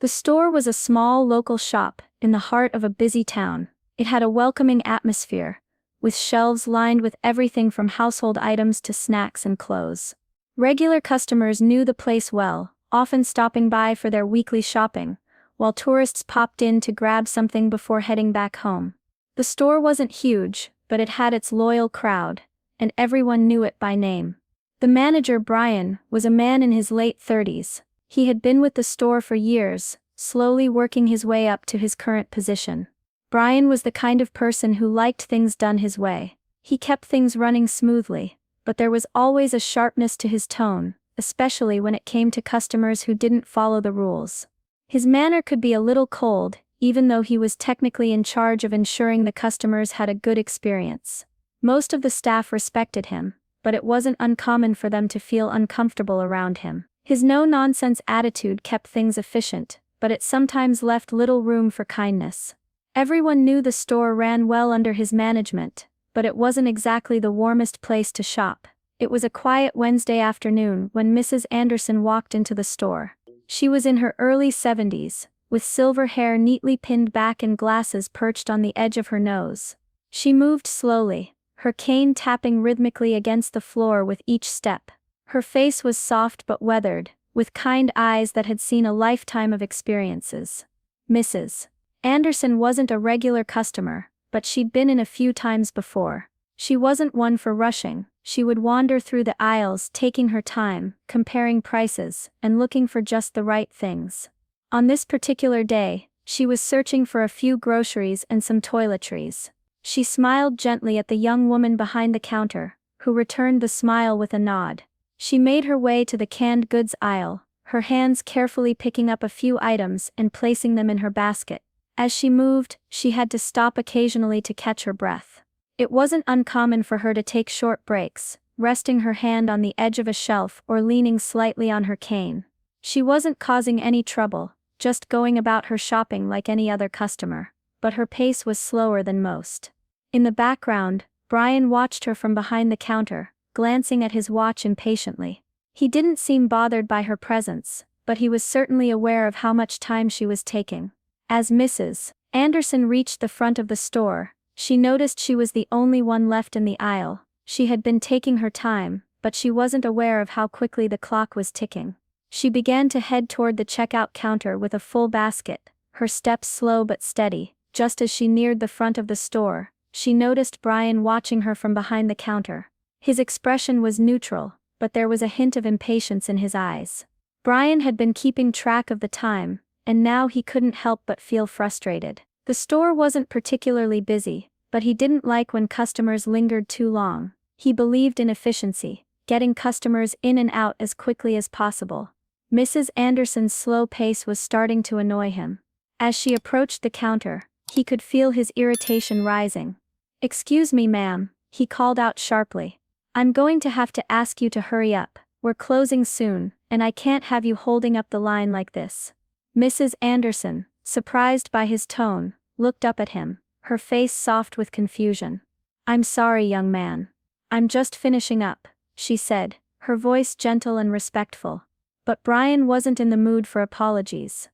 The store was a small local shop in the heart of a busy town. It had a welcoming atmosphere, with shelves lined with everything from household items to snacks and clothes. Regular customers knew the place well, often stopping by for their weekly shopping, while tourists popped in to grab something before heading back home. The store wasn't huge, but it had its loyal crowd, and everyone knew it by name. The manager, Brian, was a man in his late 30s. He had been with the store for years, slowly working his way up to his current position. Brian was the kind of person who liked things done his way. He kept things running smoothly, but there was always a sharpness to his tone, especially when it came to customers who didn't follow the rules. His manner could be a little cold, even though he was technically in charge of ensuring the customers had a good experience. Most of the staff respected him, but it wasn't uncommon for them to feel uncomfortable around him. His no-nonsense attitude kept things efficient, but it sometimes left little room for kindness. Everyone knew the store ran well under his management, but it wasn't exactly the warmest place to shop. It was a quiet Wednesday afternoon when Mrs. Anderson walked into the store. She was in her early 70s, with silver hair neatly pinned back and glasses perched on the edge of her nose. She moved slowly, her cane tapping rhythmically against the floor with each step. Her face was soft but weathered, with kind eyes that had seen a lifetime of experiences. Mrs. Anderson wasn't a regular customer, but she'd been in a few times before. She wasn't one for rushing. She would wander through the aisles, taking her time, comparing prices, and looking for just the right things. On this particular day, she was searching for a few groceries and some toiletries. She smiled gently at the young woman behind the counter, who returned the smile with a nod. She made her way to the canned goods aisle, her hands carefully picking up a few items and placing them in her basket. As she moved, she had to stop occasionally to catch her breath. It wasn't uncommon for her to take short breaks, resting her hand on the edge of a shelf or leaning slightly on her cane. She wasn't causing any trouble, just going about her shopping like any other customer, but her pace was slower than most. In the background, Brian watched her from behind the counter, glancing at his watch impatiently. He didn't seem bothered by her presence, but he was certainly aware of how much time she was taking. As Mrs. Anderson reached the front of the store, she noticed she was the only one left in the aisle. She had been taking her time, but she wasn't aware of how quickly the clock was ticking. She began to head toward the checkout counter with a full basket, her steps slow but steady. Just as she neared the front of the store, she noticed Brian watching her from behind the counter. His expression was neutral, but there was a hint of impatience in his eyes. Brian had been keeping track of the time, and now he couldn't help but feel frustrated. The store wasn't particularly busy, but he didn't like when customers lingered too long. He believed in efficiency, getting customers in and out as quickly as possible. Mrs. Anderson's slow pace was starting to annoy him. As she approached the counter, he could feel his irritation rising. "Excuse me, ma'am," he called out sharply. "I'm going to have to ask you to hurry up. We're closing soon, and I can't have you holding up the line like this." Mrs. Anderson, surprised by his tone, looked up at him, her face soft with confusion. "I'm sorry, young man. I'm just finishing up," she said, her voice gentle and respectful. But Brian wasn't in the mood for apologies.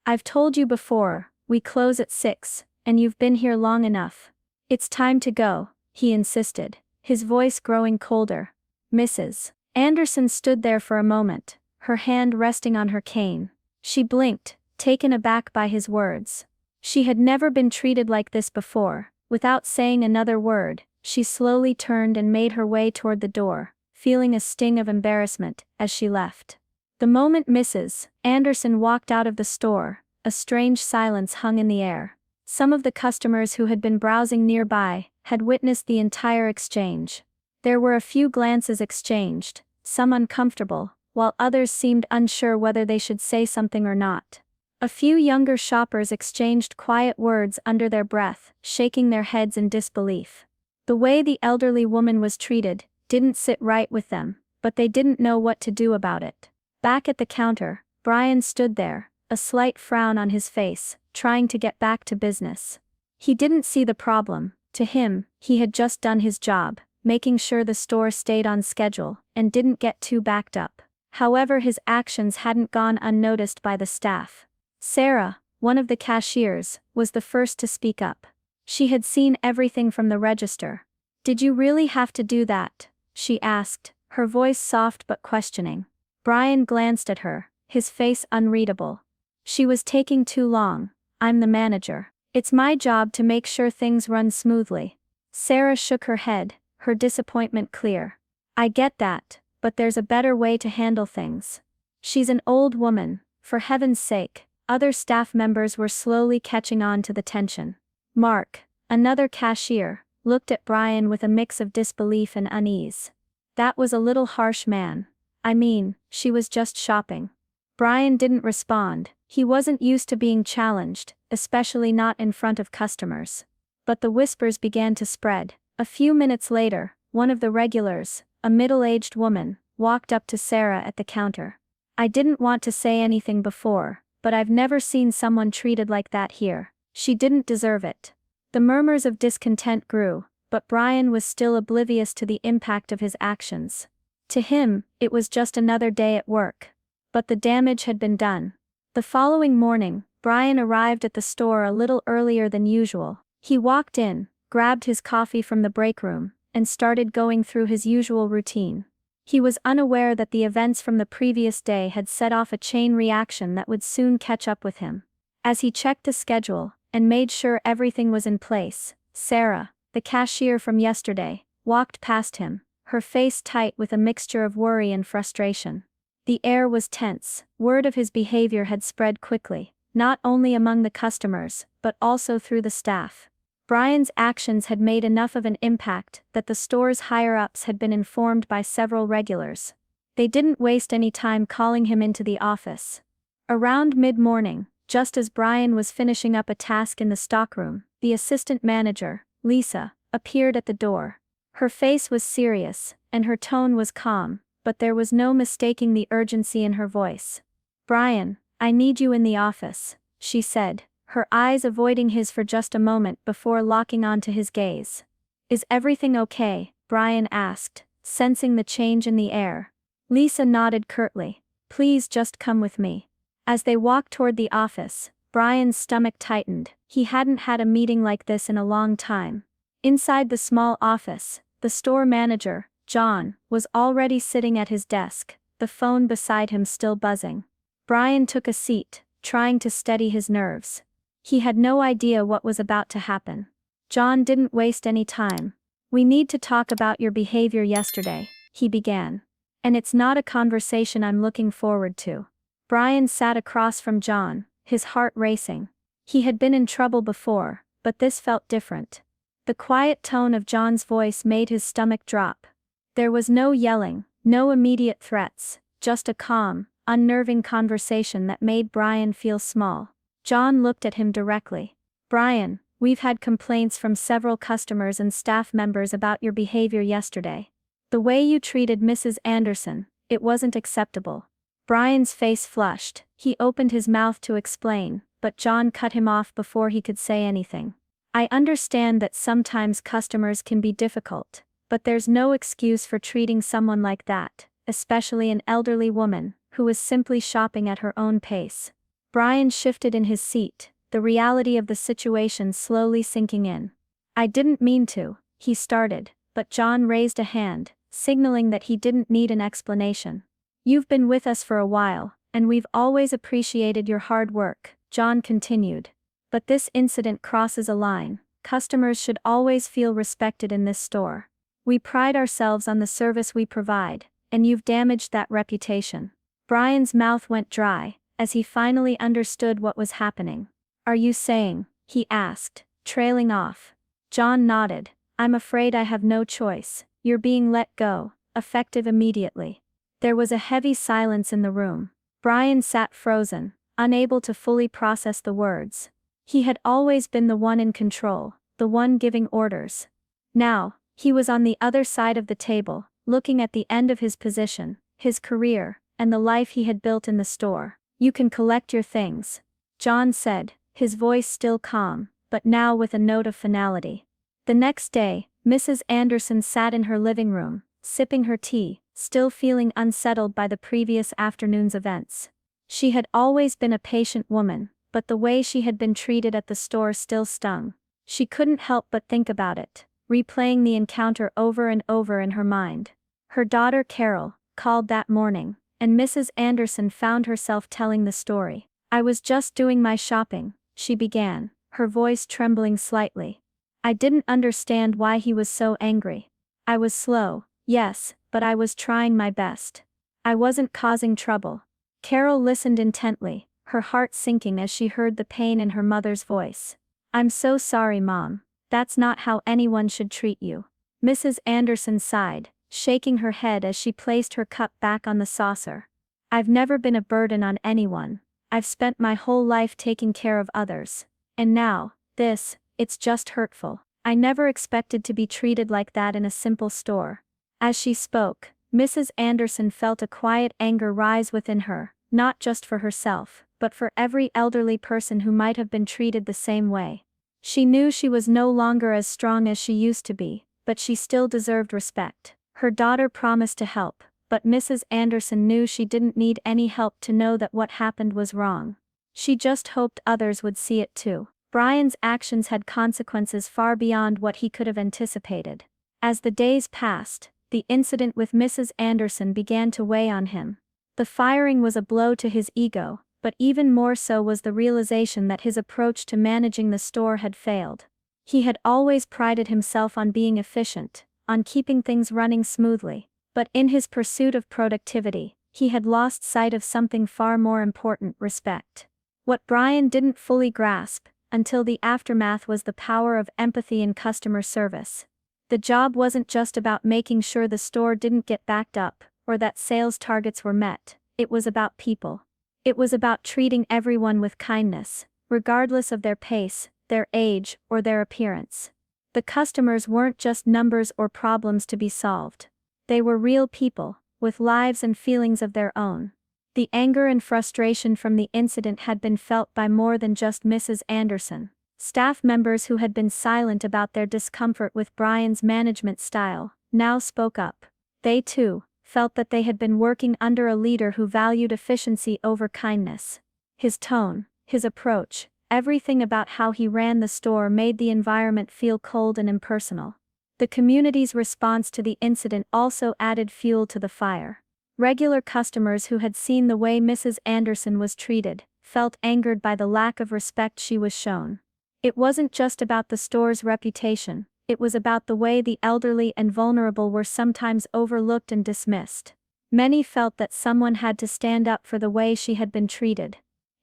"I've told you before, we close at 6, and you've been here long enough. It's time to go," he insisted, his voice growing colder. Mrs. Anderson stood there for a moment, her hand resting on her cane. She blinked, taken aback by his words. She had never been treated like this before. Without saying another word, she slowly turned and made her way toward the door, feeling a sting of embarrassment as she left. The moment Mrs. Anderson walked out of the store, a strange silence hung in the air. Some of the customers who had been browsing nearby had witnessed the entire exchange. There were a few glances exchanged, some uncomfortable, while others seemed unsure whether they should say something or not. A few younger shoppers exchanged quiet words under their breath, shaking their heads in disbelief. The way the elderly woman was treated didn't sit right with them, but they didn't know what to do about it. Back at the counter, Brian stood there, a slight frown on his face, trying to get back to business. He didn't see the problem. To him, he had just done his job, making sure the store stayed on schedule and didn't get too backed up. However, his actions hadn't gone unnoticed by the staff. Sarah, one of the cashiers, was the first to speak up. She had seen everything from the register. "Did you really have to do that?" she asked, her voice soft but questioning. Brian glanced at her, his face unreadable. "She was taking too long. I'm the manager. It's my job to make sure things run smoothly." Sarah shook her head, her disappointment clear. "I get that, but there's a better way to handle things." "She's an old woman, for heaven's sake." Other staff members were slowly catching on to the tension. Mark, another cashier, looked at Brian with a mix of disbelief and unease. "That was a little harsh, man. I mean, she was just shopping." Brian didn't respond. He wasn't used to being challenged, especially not in front of customers. But the whispers began to spread. A few minutes later, one of the regulars, a middle-aged woman, walked up to Sarah at the counter. "I didn't want to say anything before, but I've never seen someone treated like that here. She didn't deserve it." The murmurs of discontent grew, but Brian was still oblivious to the impact of his actions. To him, it was just another day at work. But the damage had been done. The following morning, Brian arrived at the store a little earlier than usual. He walked in, grabbed his coffee from the break room, and started going through his usual routine. He was unaware that the events from the previous day had set off a chain reaction that would soon catch up with him. As he checked the schedule, and made sure everything was in place, Sarah, the cashier from yesterday, walked past him, her face tight with a mixture of worry and frustration. The air was tense. Word of his behavior had spread quickly, not only among the customers, but also through the staff. Brian's actions had made enough of an impact that the store's higher-ups had been informed by several regulars. They didn't waste any time calling him into the office. Around mid-morning, just as Brian was finishing up a task in the stockroom, the assistant manager, Lisa, appeared at the door. Her face was serious, and her tone was calm, but there was no mistaking the urgency in her voice. "Brian, I need you in the office," she said, her eyes avoiding his for just a moment before locking onto his gaze. "Is everything okay?" Brian asked, sensing the change in the air. Lisa nodded curtly. "Please just come with me." As they walked toward the office, Brian's stomach tightened. He hadn't had a meeting like this in a long time. Inside the small office, the store manager, John, was already sitting at his desk, the phone beside him still buzzing. Brian took a seat, trying to steady his nerves. He had no idea what was about to happen. John didn't waste any time. "We need to talk about your behavior yesterday," he began. "And it's not a conversation I'm looking forward to." Brian sat across from John, his heart racing. He had been in trouble before, but this felt different. The quiet tone of John's voice made his stomach drop. There was no yelling, no immediate threats, just a calm, unnerving conversation that made Brian feel small. John looked at him directly. "Brian, we've had complaints from several customers and staff members about your behavior yesterday. The way you treated Mrs. Anderson, it wasn't acceptable." Brian's face flushed. He opened his mouth to explain, but John cut him off before he could say anything. "I understand that sometimes customers can be difficult, but there's no excuse for treating someone like that, especially an elderly woman, who was simply shopping at her own pace." Brian shifted in his seat, the reality of the situation slowly sinking in. "I didn't mean to," he started, but John raised a hand, signaling that he didn't need an explanation. "You've been with us for a while, and we've always appreciated your hard work," John continued. "But this incident crosses a line. Customers should always feel respected in this store. We pride ourselves on the service we provide, and you've damaged that reputation." Brian's mouth went dry, as he finally understood what was happening. "Are you saying," he asked, trailing off. John nodded. "I'm afraid I have no choice. You're being let go, effective immediately." There was a heavy silence in the room. Brian sat frozen, unable to fully process the words. He had always been the one in control, the one giving orders. Now, he was on the other side of the table, looking at the end of his position, his career, and the life he had built in the store. "You can collect your things," John said, his voice still calm, but now with a note of finality. The next day, Mrs. Anderson sat in her living room, sipping her tea, still feeling unsettled by the previous afternoon's events. She had always been a patient woman, but the way she had been treated at the store still stung. She couldn't help but think about it, replaying the encounter over and over in her mind. Her daughter Carol called that morning, and Mrs. Anderson found herself telling the story. "I was just doing my shopping," she began, her voice trembling slightly. "I didn't understand why he was so angry. I was slow, yes, but I was trying my best. I wasn't causing trouble." Carol listened intently, her heart sinking as she heard the pain in her mother's voice. "I'm so sorry, Mom. That's not how anyone should treat you." Mrs. Anderson sighed, shaking her head as she placed her cup back on the saucer. "I've never been a burden on anyone. I've spent my whole life taking care of others. And now, it's just hurtful. I never expected to be treated like that in a simple store." As she spoke, Mrs. Anderson felt a quiet anger rise within her, not just for herself, but for every elderly person who might have been treated the same way. She knew she was no longer as strong as she used to be, but she still deserved respect. Her daughter promised to help, but Mrs. Anderson knew she didn't need any help to know that what happened was wrong. She just hoped others would see it too. Brian's actions had consequences far beyond what he could have anticipated. As the days passed, the incident with Mrs. Anderson began to weigh on him. The firing was a blow to his ego, but even more so was the realization that his approach to managing the store had failed. He had always prided himself on being efficient, on keeping things running smoothly, but in his pursuit of productivity, he had lost sight of something far more important: respect. What Brian didn't fully grasp, until the aftermath, was the power of empathy in customer service. The job wasn't just about making sure the store didn't get backed up, or that sales targets were met. It was about people. It was about treating everyone with kindness, regardless of their pace, their age, or their appearance. The customers weren't just numbers or problems to be solved. They were real people, with lives and feelings of their own. The anger and frustration from the incident had been felt by more than just Mrs. Anderson. Staff members who had been silent about their discomfort with Brian's management style now spoke up. They too felt that they had been working under a leader who valued efficiency over kindness. His tone, his approach, everything about how he ran the store made the environment feel cold and impersonal. The community's response to the incident also added fuel to the fire. Regular customers who had seen the way Mrs. Anderson was treated felt angered by the lack of respect she was shown. It wasn't just about the store's reputation, it was about the way the elderly and vulnerable were sometimes overlooked and dismissed. Many felt that someone had to stand up for the way she had been treated.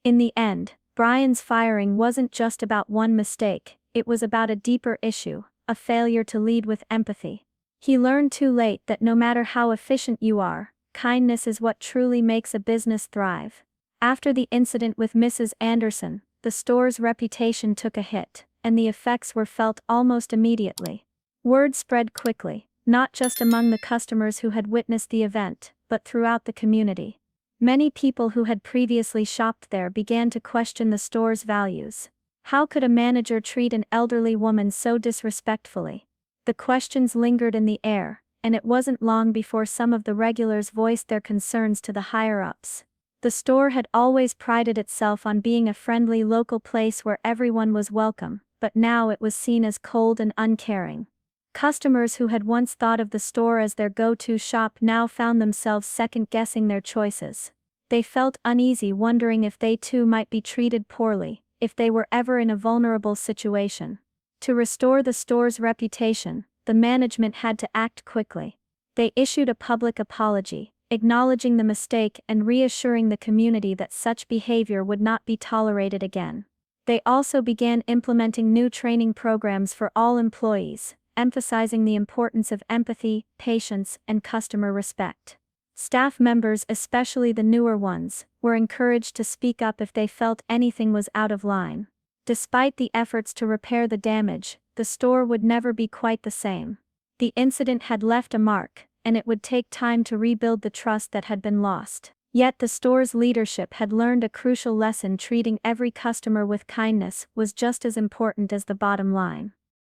In the end, Brian's firing wasn't just about one mistake, it was about a deeper issue: a failure to lead with empathy. He learned too late that no matter how efficient you are, kindness is what truly makes a business thrive. After the incident with Mrs. Anderson, the store's reputation took a hit, and the effects were felt almost immediately. Word spread quickly, not just among the customers who had witnessed the event, but throughout the community. Many people who had previously shopped there began to question the store's values. How could a manager treat an elderly woman so disrespectfully? The questions lingered in the air, and it wasn't long before some of the regulars voiced their concerns to the higher-ups. The store had always prided itself on being a friendly local place where everyone was welcome, but now it was seen as cold and uncaring. Customers who had once thought of the store as their go-to shop now found themselves second-guessing their choices. They felt uneasy, wondering if they too might be treated poorly, if they were ever in a vulnerable situation. To restore the store's reputation, the management had to act quickly. They issued a public apology, acknowledging the mistake and reassuring the community that such behavior would not be tolerated again. They also began implementing new training programs for all employees, emphasizing the importance of empathy, patience, and customer respect. Staff members, especially the newer ones, were encouraged to speak up if they felt anything was out of line. Despite the efforts to repair the damage, the store would never be quite the same. The incident had left a mark, and it would take time to rebuild the trust that had been lost. Yet the store's leadership had learned a crucial lesson: treating every customer with kindness was just as important as the bottom line.